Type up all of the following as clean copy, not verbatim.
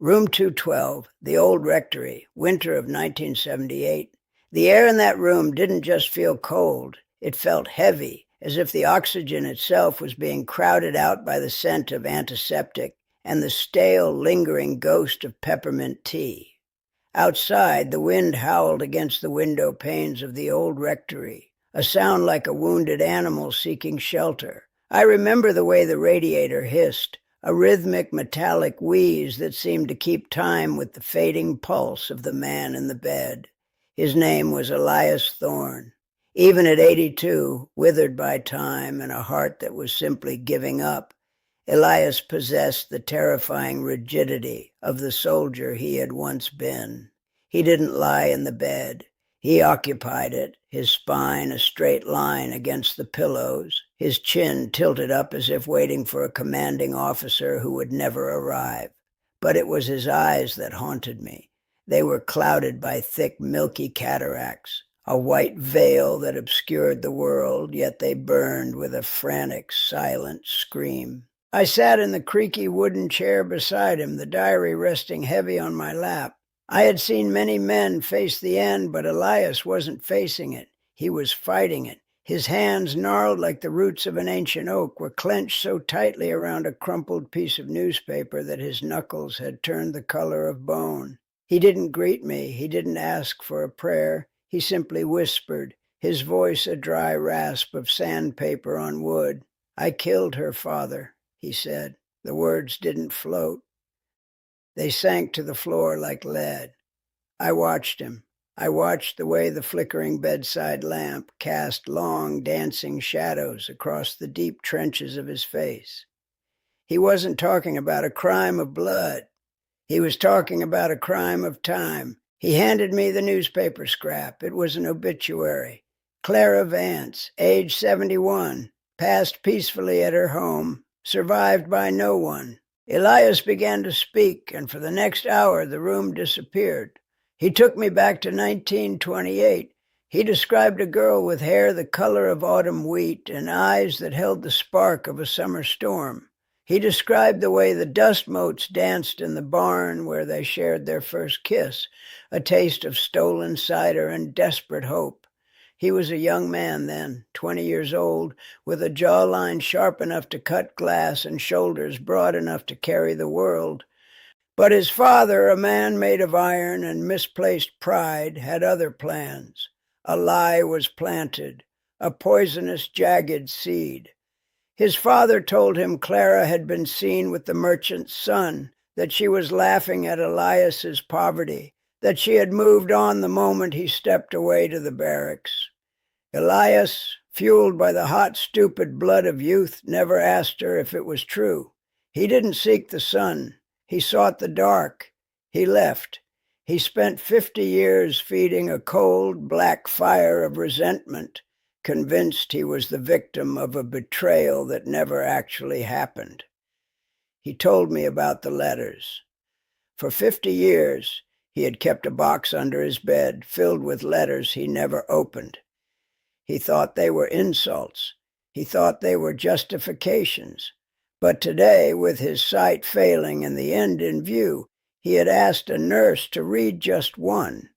Room 212, the old Rectory, winter of 1978. The air in that room didn't just feel cold, it felt heavy, as if the oxygen itself was being crowded out by the scent of antiseptic and the stale, lingering ghost of peppermint tea. Outside, the wind howled against the window panes of the old Rectory, a sound like a wounded animal seeking shelter. I remember the way the radiator hissed, a rhythmic metallic wheeze that seemed to keep time with the fading pulse of the man in the bed. His name was Elias Thorne. Even at 82, withered by time and a heart that was simply giving up, Elias possessed the terrifying rigidity of the soldier he had once been. He didn't lie in the bed. He occupied it, his spine a straight line against the pillows, his chin tilted up as if waiting for a commanding officer who would never arrive. But it was his eyes that haunted me. They were clouded by thick, milky cataracts, a white veil that obscured the world, yet they burned with a frantic, silent scream. I sat in the creaky wooden chair beside him, the diary resting heavy on my lap. I had seen many men face the end, but Elias wasn't facing it. He was fighting it. His hands, gnarled like the roots of an ancient oak, were clenched so tightly around a crumpled piece of newspaper that his knuckles had turned the color of bone. He didn't greet me. He didn't ask for a prayer. He simply whispered, his voice a dry rasp of sandpaper on wood. "I killed her, Father," he said. The words didn't float. They sank to the floor like lead. I watched him. I watched the way the flickering bedside lamp cast long, dancing shadows across the deep trenches of his face. He wasn't talking about a crime of blood. He was talking about a crime of time. He handed me the newspaper scrap. It was an obituary. Clara Vance, age 71, passed peacefully at her home, survived by no one. Elias began to speak, and for the next hour the room disappeared. He took me back to 1928. He described a girl with hair the color of autumn wheat and eyes that held the spark of a summer storm. He described the way the dust motes danced in the barn where they shared their first kiss, a taste of stolen cider and desperate hope. He was a young man then, 20 years old, with a jawline sharp enough to cut glass and shoulders broad enough to carry the world. But his father, a man made of iron and misplaced pride, had other plans. A lie was planted, a poisonous, jagged seed. His father told him Clara had been seen with the merchant's son, that she was laughing at Elias's poverty, that she had moved on the moment he stepped away to the barracks. Elias, fueled by the hot, stupid blood of youth, never asked her if it was true. He didn't seek the sun. He sought the dark. He left. He spent 50 years feeding a cold, black fire of resentment, convinced he was the victim of a betrayal that never actually happened. He told me about the letters. For 50 years, he had kept a box under his bed filled with letters he never opened. He thought they were insults. He thought they were justifications. But today, with his sight failing and the end in view, he had asked a nurse to read just one.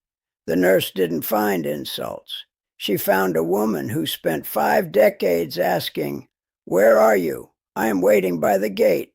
The nurse didn't find insults. She found a woman who spent 5 decades asking, "Where are you? I am waiting by the gate."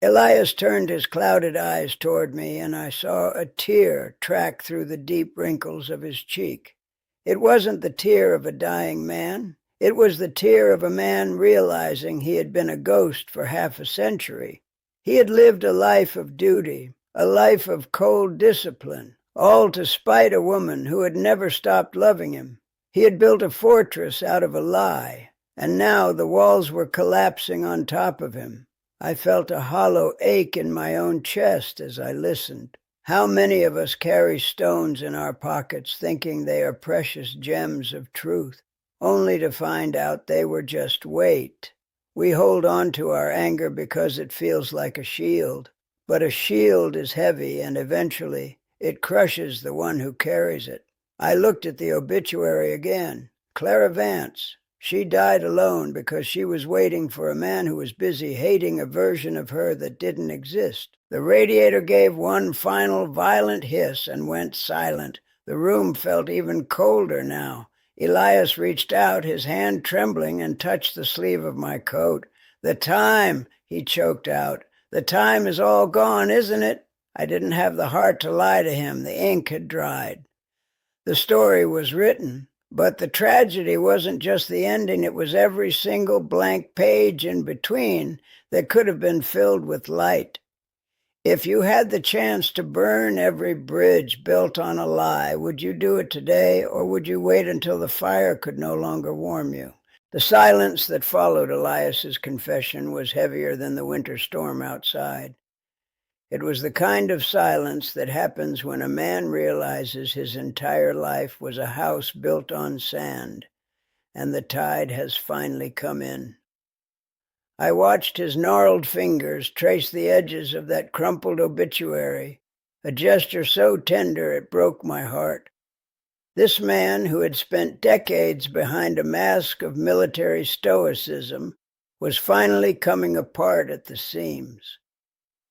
Elias turned his clouded eyes toward me, and I saw a tear track through the deep wrinkles of his cheek. It wasn't the tear of a dying man. It was the tear of a man realizing he had been a ghost for half a century. He had lived a life of duty, a life of cold discipline, all to spite a woman who had never stopped loving him. He had built a fortress out of a lie, and now the walls were collapsing on top of him. I felt a hollow ache in my own chest as I listened. How many of us carry stones in our pockets thinking they are precious gems of truth, only to find out they were just weight? We hold on to our anger because it feels like a shield, but a shield is heavy and eventually it crushes the one who carries it. I looked at the obituary again. Clara Vance. She died alone because she was waiting for a man who was busy hating a version of her that didn't exist. The radiator gave one final violent hiss and went silent. The room felt even colder now. Elias reached out, his hand trembling, and touched the sleeve of my coat. "The time," he choked out. "The time is all gone, isn't it?" I didn't have the heart to lie to him. The ink had dried. The story was written, but the tragedy wasn't just the ending. It was every single blank page in between that could have been filled with light. If you had the chance to burn every bridge built on a lie, would you do it today, or would you wait until the fire could no longer warm you? The silence that followed Elias's confession was heavier than the winter storm outside. It was the kind of silence that happens when a man realizes his entire life was a house built on sand, and the tide has finally come in. I watched his gnarled fingers trace the edges of that crumpled obituary, a gesture so tender it broke my heart. This man, who had spent decades behind a mask of military stoicism, was finally coming apart at the seams.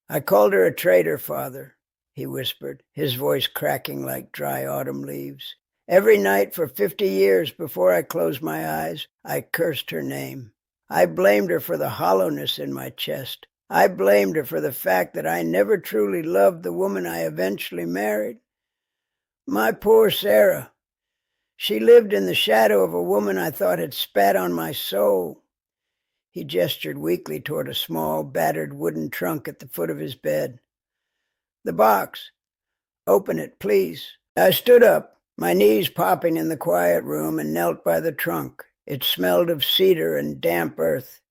"I called her a traitor, Father," he whispered, his voice cracking like dry autumn leaves. "Every night for 50 years before I closed my eyes, I cursed her name. I blamed her for the hollowness in my chest. I blamed her for the fact that I never truly loved the woman I eventually married. My poor Sarah. She lived in the shadow of a woman I thought had spat on my soul." He gestured weakly toward a small, battered wooden trunk at the foot of his bed. "The box. Open it, please." I stood up, my knees popping in the quiet room, and knelt by the trunk. It smelled of cedar and damp earth.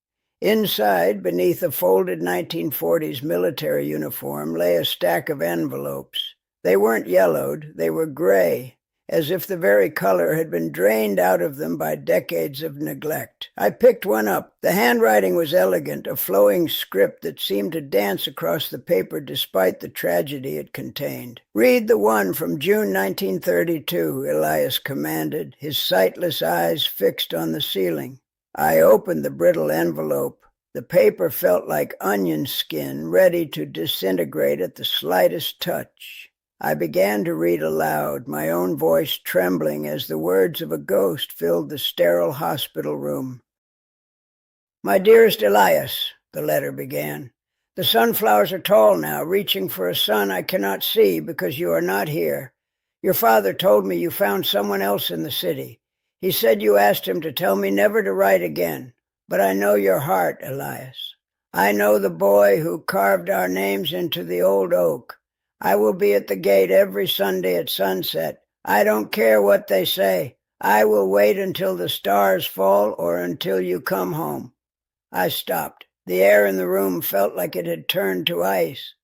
Inside, beneath a folded 1940s military uniform, lay a stack of envelopes. They weren't yellowed, they were gray, as if the very color had been drained out of them by decades of neglect. I picked one up. The handwriting was elegant, a flowing script that seemed to dance across the paper despite the tragedy it contained. "Read the one from June 1932, Elias commanded, his sightless eyes fixed on the ceiling. I opened the brittle envelope. The paper felt like onion skin, ready to disintegrate at the slightest touch. I began to read aloud, my own voice trembling as the words of a ghost filled the sterile hospital room. "My dearest Elias," the letter began, "the sunflowers are tall now, reaching for a sun I cannot see because you are not here. Your father told me you found someone else in the city. He said you asked him to tell me never to write again. But I know your heart, Elias. I know the boy who carved our names into the old oak. I will be at the gate every Sunday at sunset. I don't care what they say. I will wait until the stars fall or until you come home." I stopped. The air in the room felt like it had turned to ice.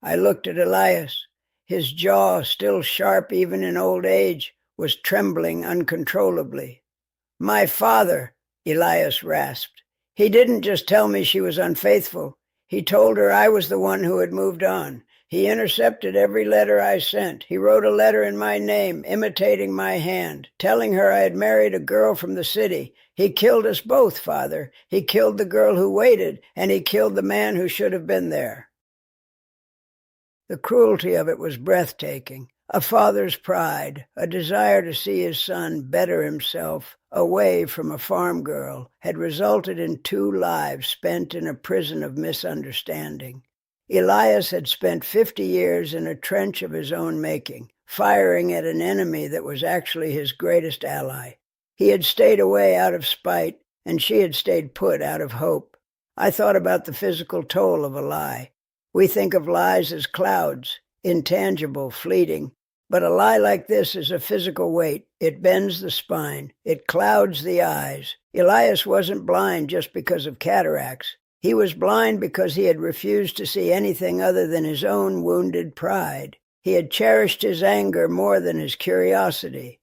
I looked at Elias. His jaw, still sharp even in old age, was trembling uncontrollably. "My father," Elias rasped. "He didn't just tell me she was unfaithful. He told her I was the one who had moved on. He intercepted every letter I sent. He wrote a letter in my name, imitating my hand, telling her I had married a girl from the city. He killed us both, Father. He killed the girl who waited, and he killed the man who should have been there." The cruelty of it was breathtaking. A father's pride, a desire to see his son better himself, away from a farm girl, had resulted in 2 lives spent in a prison of misunderstanding. Elias had spent 50 years in a trench of his own making, firing at an enemy that was actually his greatest ally. He had stayed away out of spite, and she had stayed put out of hope. I thought about the physical toll of a lie. We think of lies as clouds, intangible, fleeting. But a lie like this is a physical weight. It bends the spine. It clouds the eyes. Elias wasn't blind just because of cataracts. He was blind because he had refused to see anything other than his own wounded pride. He had cherished his anger more than his curiosity.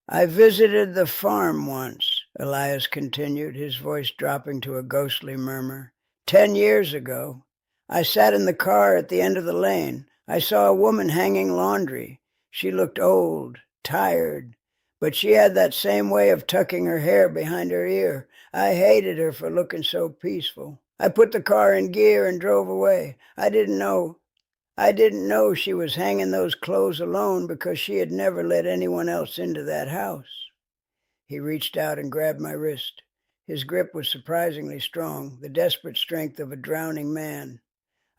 "I visited the farm once," Elias continued, his voice dropping to a ghostly murmur. 10 years ago. I sat in the car at the end of the lane. I saw a woman hanging laundry. She looked old, tired, But she had that same way of tucking her hair behind her ear. I hated her for looking so peaceful. I put the car in gear and drove away. I didn't know she was hanging those clothes alone because she had never let anyone else into that house. He reached out and grabbed my wrist. His grip was surprisingly strong, the desperate strength of a drowning man.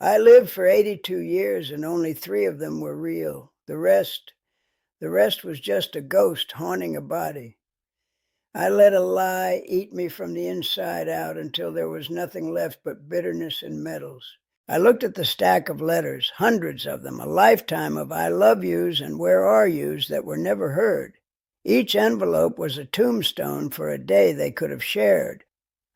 I lived for 82 years and only 3 of them were real. The rest was just a ghost haunting a body. I let a lie eat me from the inside out until there was nothing left but bitterness and metals. I looked at the stack of letters, hundreds of them, a lifetime of I love yous and where are yous that were never heard. Each envelope was a tombstone for a day they could have shared.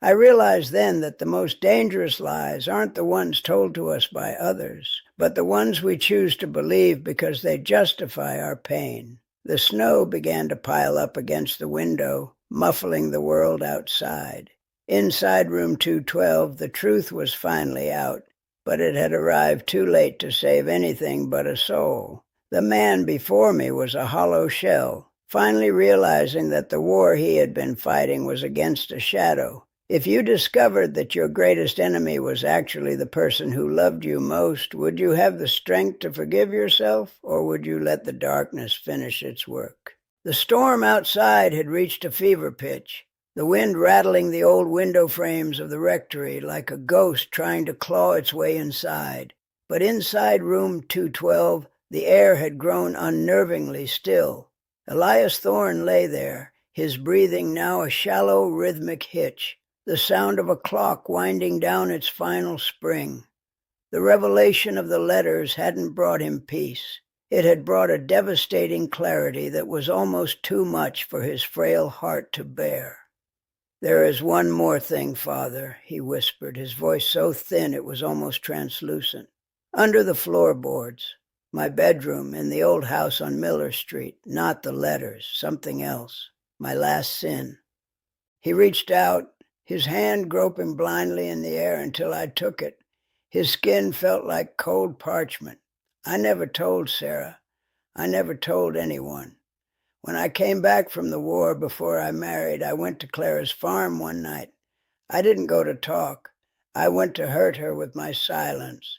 I realized then that the most dangerous lies aren't the ones told to us by others, but the ones we choose to believe because they justify our pain. The snow began to pile up against the window, muffling the world outside. Inside room 212, the truth was finally out, but it had arrived too late to save anything but a soul. The man before me was a hollow shell, finally realizing that the war he had been fighting was against a shadow. If you discovered that your greatest enemy was actually the person who loved you most, would you have the strength to forgive yourself, or would you let the darkness finish its work? The storm outside had reached a fever pitch, the wind rattling the old window frames of the rectory like a ghost trying to claw its way inside. But inside room 212, the air had grown unnervingly still. Elias Thorne lay there, his breathing now a shallow rhythmic hitch, the sound of a clock winding down its final spring. The revelation of the letters hadn't brought him peace. It had brought a devastating clarity that was almost too much for his frail heart to bear. "There is one more thing, Father," he whispered, his voice so thin it was almost translucent. "Under the floorboards, my bedroom in the old house on Miller Street, not the letters, something else, my last sin." He reached out, his hand groping blindly in the air until I took it. His skin felt like cold parchment. I never told Sarah. I never told anyone. When I came back from the war before I married, I went to Clara's farm one night. I didn't go to talk. I went to hurt her with my silence.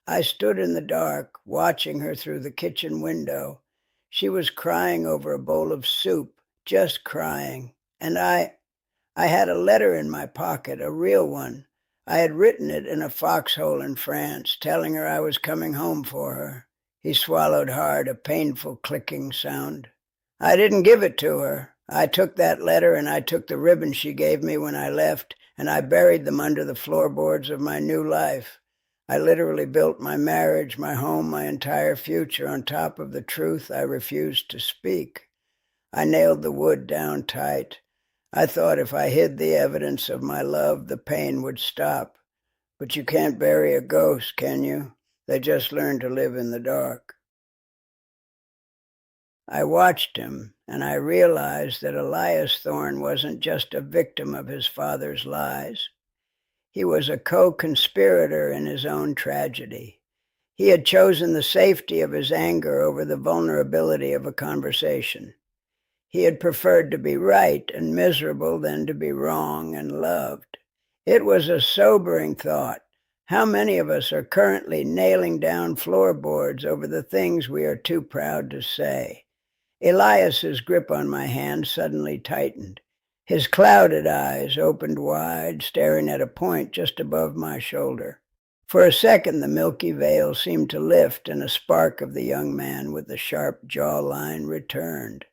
I stood in the dark, watching her through the kitchen window. She was crying over a bowl of soup, just crying. And I had a letter in my pocket, a real one. I had written it in a foxhole in France, telling her I was coming home for her. He swallowed hard, a painful clicking sound. "I didn't give it to her. I took that letter and I took the ribbon she gave me when I left, and I buried them under the floorboards of my new life. I literally built my marriage, my home, my entire future on top of the truth I refused to speak. I nailed the wood down tight. I thought if I hid the evidence of my love, the pain would stop. But you can't bury a ghost, can you? They just learn to live in the dark." I watched him, and I realized that Elias Thorne wasn't just a victim of his father's lies. He was a co-conspirator in his own tragedy. He had chosen the safety of his anger over the vulnerability of a conversation. He had preferred to be right and miserable than to be wrong and loved. It was a sobering thought. How many of us are currently nailing down floorboards over the things we are too proud to say? Elias's grip on my hand suddenly tightened. His clouded eyes opened wide, staring at a point just above my shoulder. For a second, the milky veil seemed to lift, and a spark of the young man with the sharp jawline returned.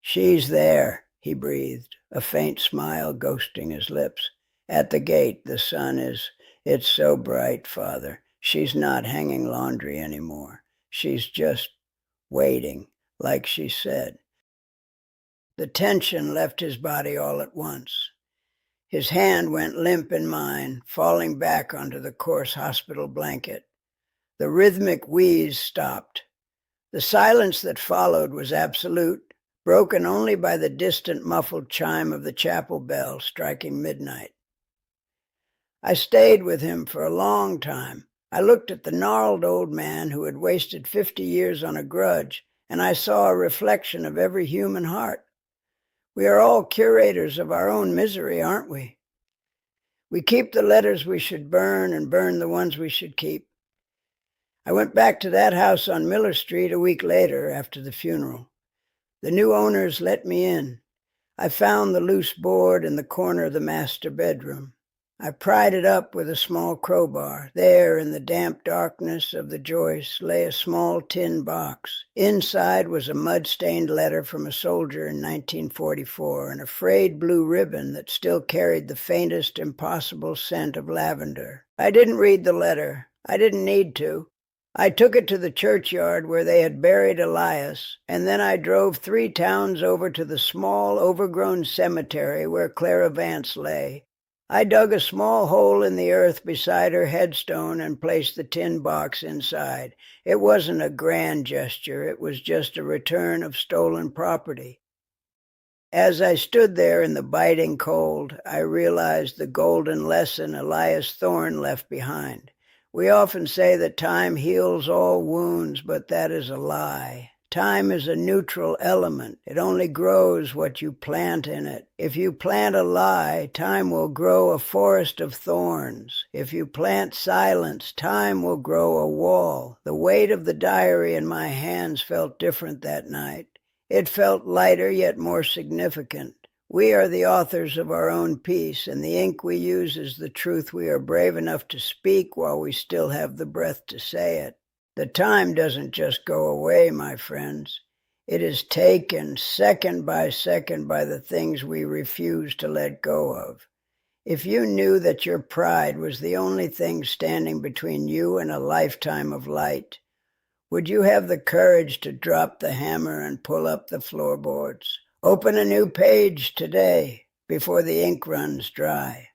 "She's there," he breathed, a faint smile ghosting his lips. "At the gate, the sun it's so bright, Father. She's not hanging laundry anymore. She's just waiting, like she said." The tension left his body all at once. His hand went limp in mine, falling back onto the coarse hospital blanket. The rhythmic wheeze stopped. The silence that followed was absolute, broken only by the distant muffled chime of the chapel bell striking midnight. I stayed with him for a long time. I looked at the gnarled old man who had wasted 50 years on a grudge, and I saw a reflection of every human heart. We are all curators of our own misery, aren't we? We keep the letters we should burn and burn the ones we should keep. I went back to that house on Miller Street a week later after the funeral. The new owners let me in. I found the loose board in the corner of the master bedroom. I pried it up with a small crowbar. There, in the damp darkness of the joist, lay a small tin box. Inside was a mud-stained letter from a soldier in 1944 and a frayed blue ribbon that still carried the faintest impossible scent of lavender. I didn't read the letter. I didn't need to. I took it to the churchyard where they had buried Elias, and then I drove 3 towns over to the small, overgrown cemetery where Clara Vance lay. I dug a small hole in the earth beside her headstone and placed the tin box inside. It wasn't a grand gesture. It was just a return of stolen property. As I stood there in the biting cold, I realized the golden lesson Elias Thorne left behind. We often say that time heals all wounds, but that is a lie. Time is a neutral element. It only grows what you plant in it. If you plant a lie, time will grow a forest of thorns. If you plant silence, time will grow a wall. The weight of the diary in my hands felt different that night. It felt lighter yet more significant. We are the authors of our own peace, and the ink we use is the truth we are brave enough to speak while we still have the breath to say it. The time doesn't just go away, my friends. It is taken second by second by the things we refuse to let go of. If you knew that your pride was the only thing standing between you and a lifetime of light, would you have the courage to drop the hammer and pull up the floorboards? Open a new page today before the ink runs dry.